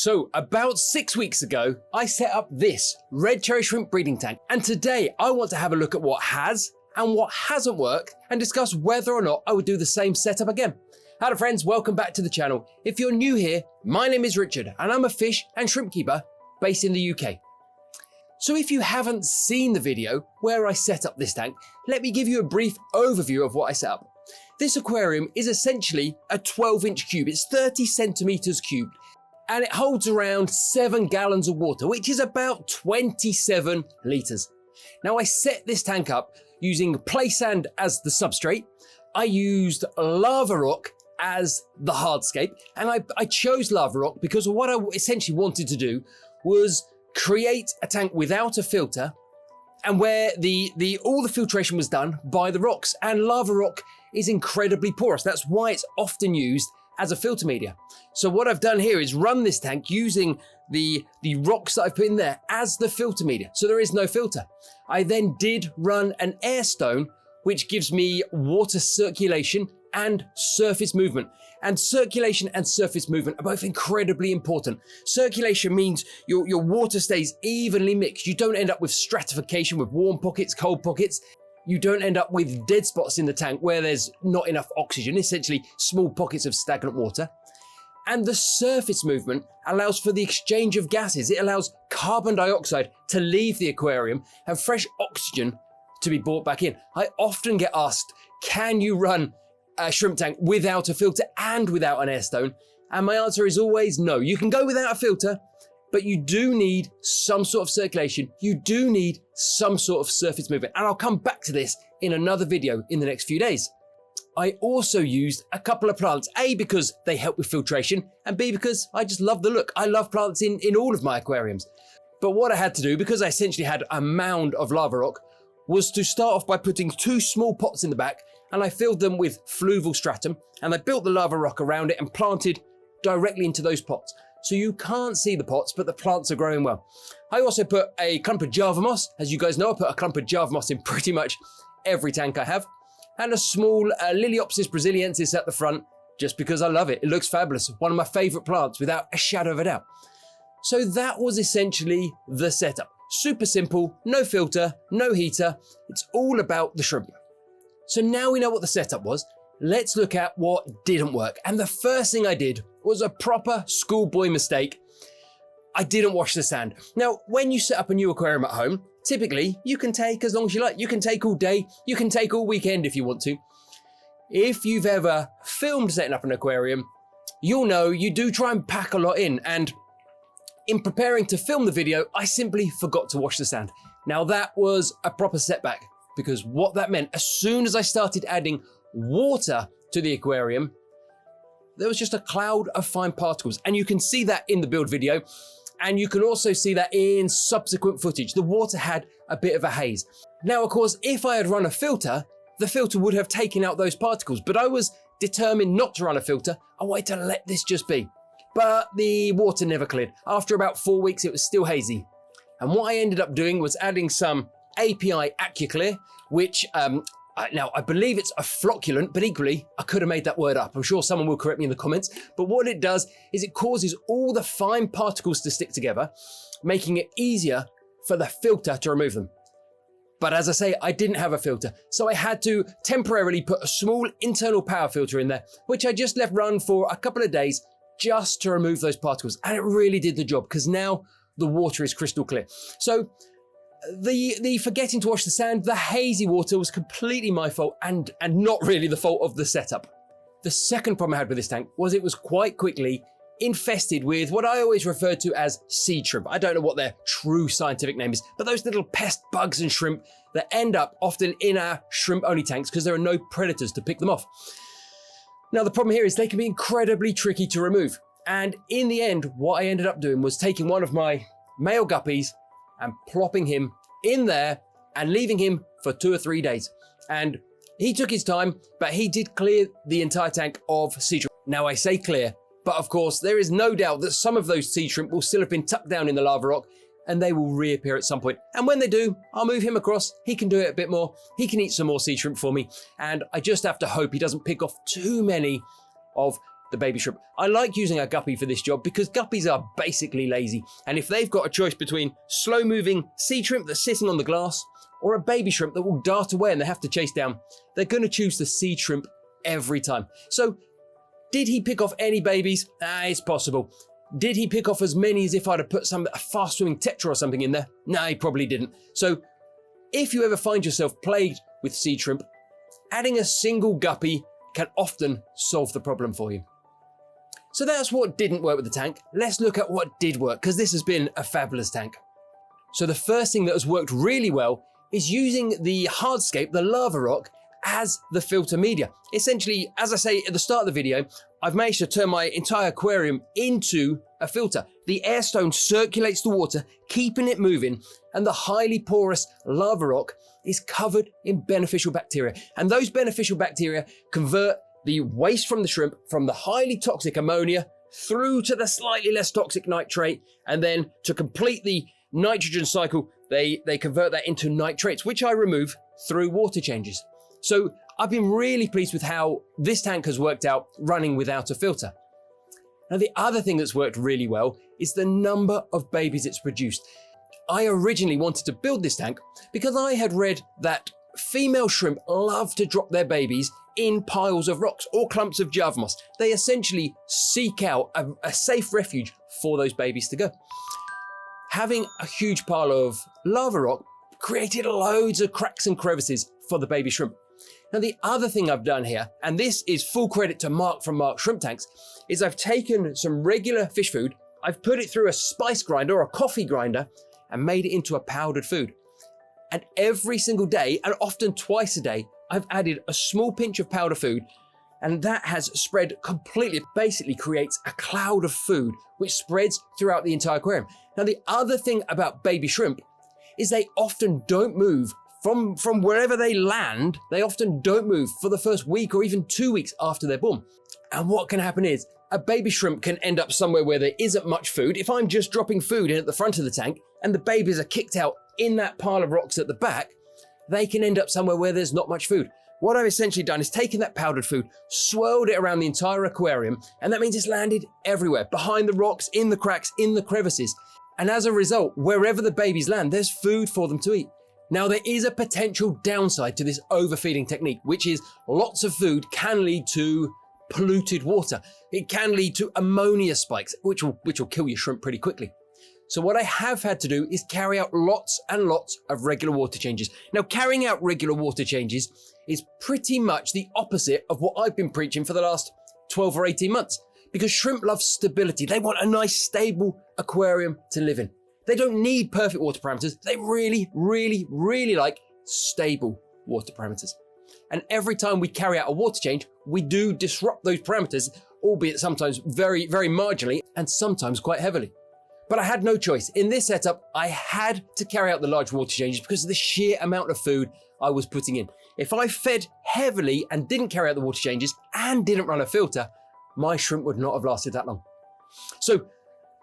So about 6 weeks ago, I set up this red cherry shrimp breeding tank. And today I want to have a look at what has and what hasn't worked and discuss whether or not I would do the same setup again. Hello friends, welcome back to the channel. If you're new here, my name is Richard and I'm a fish and shrimp keeper based in the UK. So if you haven't seen the video where I set up this tank, let me give you a brief overview of what I set up. This aquarium is essentially a 12-inch cube. It's 30 centimeters cubed and it holds around 7 gallons of water, which is about 27 liters. Now I set this tank up using play sand as the substrate. I used lava rock as the hardscape, and I chose lava rock because what I essentially wanted to do was create a tank without a filter and where all the filtration was done by the rocks, and lava rock is incredibly porous. That's why it's often used as a filter media. So what I've done here is run this tank using the rocks that I've put in there as the filter media. So there is no filter. I then did run an air stone, which gives me water circulation and surface movement. And circulation and surface movement are both incredibly important. Circulation means your water stays evenly mixed. You don't end up with stratification with warm pockets, cold pockets. You don't end up with dead spots in the tank where there's not enough oxygen, essentially small pockets of stagnant water. And the surface movement allows for the exchange of gases. It allows carbon dioxide to leave the aquarium and fresh oxygen to be brought back in. I often get asked, can you run a shrimp tank without a filter and without an air stone? And my answer is always no. You can go without a filter, but you do need some sort of circulation. You do need some sort of surface movement. And I'll come back to this in another video in the next few days. I also used a couple of plants, A, because they help with filtration, and B, because I just love the look. I love plants in all of my aquariums. But what I had to do, because I essentially had a mound of lava rock, was to start off by putting 2 small pots in the back, and I filled them with fluval stratum, and I built the lava rock around it and planted directly into those pots. So you can't see the pots, but the plants are growing well. I also put a clump of Java moss. As you guys know, I put a clump of Java moss in pretty much every tank I have, and a small Liliopsis brasiliensis at the front, just because I love it. It looks fabulous. One of my favorite plants without a shadow of a doubt. So that was essentially the setup. Super simple, no filter, no heater. It's all about the shrimp. So now we know what the setup was. Let's look at what didn't work. And the first thing I did was a proper schoolboy mistake. I didn't wash the sand. Now, when you set up a new aquarium at home, typically you can take as long as you like. You can take all day, you can take all weekend if you want to. If you've ever filmed setting up an aquarium, you'll know you do try and pack a lot in, and in preparing to film the video, I simply forgot to wash the sand. Now that was a proper setback, because what that meant, as soon as I started adding water to the aquarium, there was just a cloud of fine particles. And you can see that in the build video. And you can also see that in subsequent footage. The water had a bit of a haze. Now, of course, if I had run a filter, the filter would have taken out those particles, but I was determined not to run a filter. I wanted to let this just be. But the water never cleared. After about 4 weeks, it was still hazy. And what I ended up doing was adding some API AccuClear, which now I believe it's a flocculant, but equally, I could have made that word up. I'm sure someone will correct me in the comments. But what it does is it causes all the fine particles to stick together, making it easier for the filter to remove them. But as I say, I didn't have a filter, so I had to temporarily put a small internal power filter in there, which I just left run for a couple of days just to remove those particles. And it really did the job, because now the water is crystal clear. So the forgetting to wash the sand, the hazy water was completely my fault and not really the fault of the setup. The second problem I had with this tank was it was quite quickly infested with what I always refer to as seed shrimp. I don't know what their true scientific name is, but those little pest bugs and shrimp that end up often in our shrimp-only tanks because there are no predators to pick them off. Now, the problem here is they can be incredibly tricky to remove. And in the end, what I ended up doing was taking one of my male guppies and plopping him in there and leaving him for 2 or 3 days. And he took his time, but he did clear the entire tank of sea shrimp. Now I say clear, but of course there is no doubt that some of those sea shrimp will still have been tucked down in the lava rock and they will reappear at some point. And when they do, I'll move him across. He can do it a bit more. He can eat some more sea shrimp for me. And I just have to hope he doesn't pick off too many of the baby shrimp. I like using a guppy for this job because guppies are basically lazy. And if they've got a choice between slow-moving sea shrimp that's sitting on the glass or a baby shrimp that will dart away and they have to chase down, they're going to choose the sea shrimp every time. So did he pick off any babies? It's possible. Did he pick off as many as if I'd have put a fast-swimming tetra or something in there? No, he probably didn't. So if you ever find yourself plagued with sea shrimp, adding a single guppy can often solve the problem for you. So that's what didn't work with the tank. Let's look at what did work, because this has been a fabulous tank. So the first thing that has worked really well is using the hardscape, the lava rock, as the filter media. Essentially, as I say at the start of the video, I've managed to turn my entire aquarium into a filter. The air stone circulates the water, keeping it moving, and the highly porous lava rock is covered in beneficial bacteria. And those beneficial bacteria convert the waste from the shrimp from the highly toxic ammonia through to the slightly less toxic nitrate. And then to complete the nitrogen cycle, they convert that into nitrates, which I remove through water changes. So I've been really pleased with how this tank has worked out running without a filter. Now, the other thing that's worked really well is the number of babies it's produced. I originally wanted to build this tank because I had read that female shrimp love to drop their babies in piles of rocks or clumps of Java moss. They essentially seek out a safe refuge for those babies to go. Having a huge pile of lava rock created loads of cracks and crevices for the baby shrimp. Now, the other thing I've done here, and this is full credit to Mark from Mark Shrimp Tanks, is I've taken some regular fish food, I've put it through a spice grinder or a coffee grinder and made it into a powdered food. And every single day, and often twice a day, I've added a small pinch of powder food, and that has spread completely. It basically creates a cloud of food which spreads throughout the entire aquarium. Now, the other thing about baby shrimp is they often don't move from wherever they land. They often don't move for the first week or even 2 weeks after they're born. And what can happen is a baby shrimp can end up somewhere where there isn't much food. If I'm just dropping food in at the front of the tank and the babies are kicked out in that pile of rocks at the back, they can end up somewhere where there's not much food. What I've essentially done is taken that powdered food, swirled it around the entire aquarium, and that means it's landed everywhere, behind the rocks, in the cracks, in the crevices. And as a result, wherever the babies land, there's food for them to eat. Now, there is a potential downside to this overfeeding technique, which is lots of food can lead to polluted water. It can lead to ammonia spikes, which will kill your shrimp pretty quickly. So what I have had to do is carry out lots and lots of regular water changes. Now, carrying out regular water changes is pretty much the opposite of what I've been preaching for the last 12 or 18 months, because shrimp love stability. They want a nice, stable aquarium to live in. They don't need perfect water parameters. They really, really, really like stable water parameters. And every time we carry out a water change, we do disrupt those parameters, albeit sometimes very, very marginally and sometimes quite heavily. But I had no choice. In this setup, I had to carry out the large water changes because of the sheer amount of food I was putting in. If I fed heavily and didn't carry out the water changes and didn't run a filter, my shrimp would not have lasted that long. So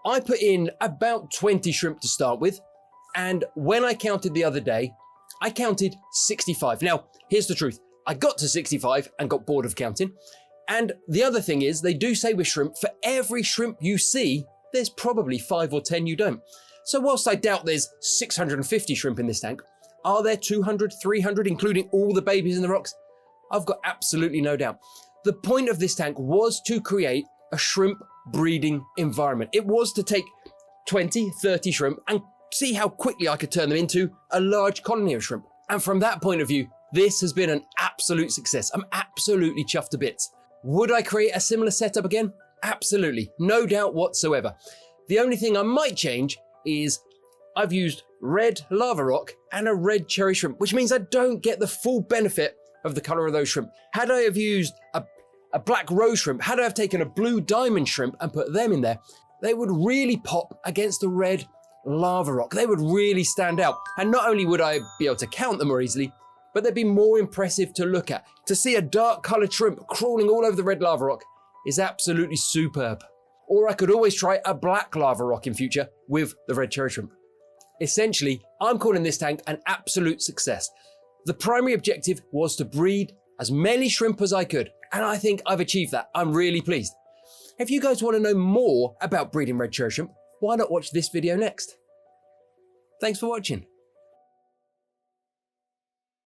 I put in about 20 shrimp to start with. And when I counted the other day, I counted 65. Now, here's the truth. I got to 65 and got bored of counting. And the other thing is, they do say with shrimp, for every shrimp you see, there's probably 5 or 10 you don't. So whilst I doubt there's 650 shrimp in this tank, are there 200, 300, including all the babies in the rocks? I've got absolutely no doubt. The point of this tank was to create a shrimp breeding environment. It was to take 20, 30 shrimp and see how quickly I could turn them into a large colony of shrimp. And from that point of view, this has been an absolute success. I'm absolutely chuffed to bits. Would I create a similar setup again? Absolutely, no doubt whatsoever. The only thing I might change is I've used red lava rock and a red cherry shrimp, which means I don't get the full benefit of the color of those shrimp. Had I have used a black rose shrimp, had I have taken a blue diamond shrimp and put them in there, they would really pop against the red lava rock. They would really stand out. And not only would I be able to count them more easily, but they'd be more impressive to look at. To see a dark colored shrimp crawling all over the red lava rock is absolutely superb. Or I could always try a black lava rock in future with the red cherry shrimp. Essentially, I'm calling this tank an absolute success. The primary objective was to breed as many shrimp as I could, and I think I've achieved that. I'm really pleased. If you guys want to know more about breeding red cherry shrimp, why not watch this video next? Thanks for watching.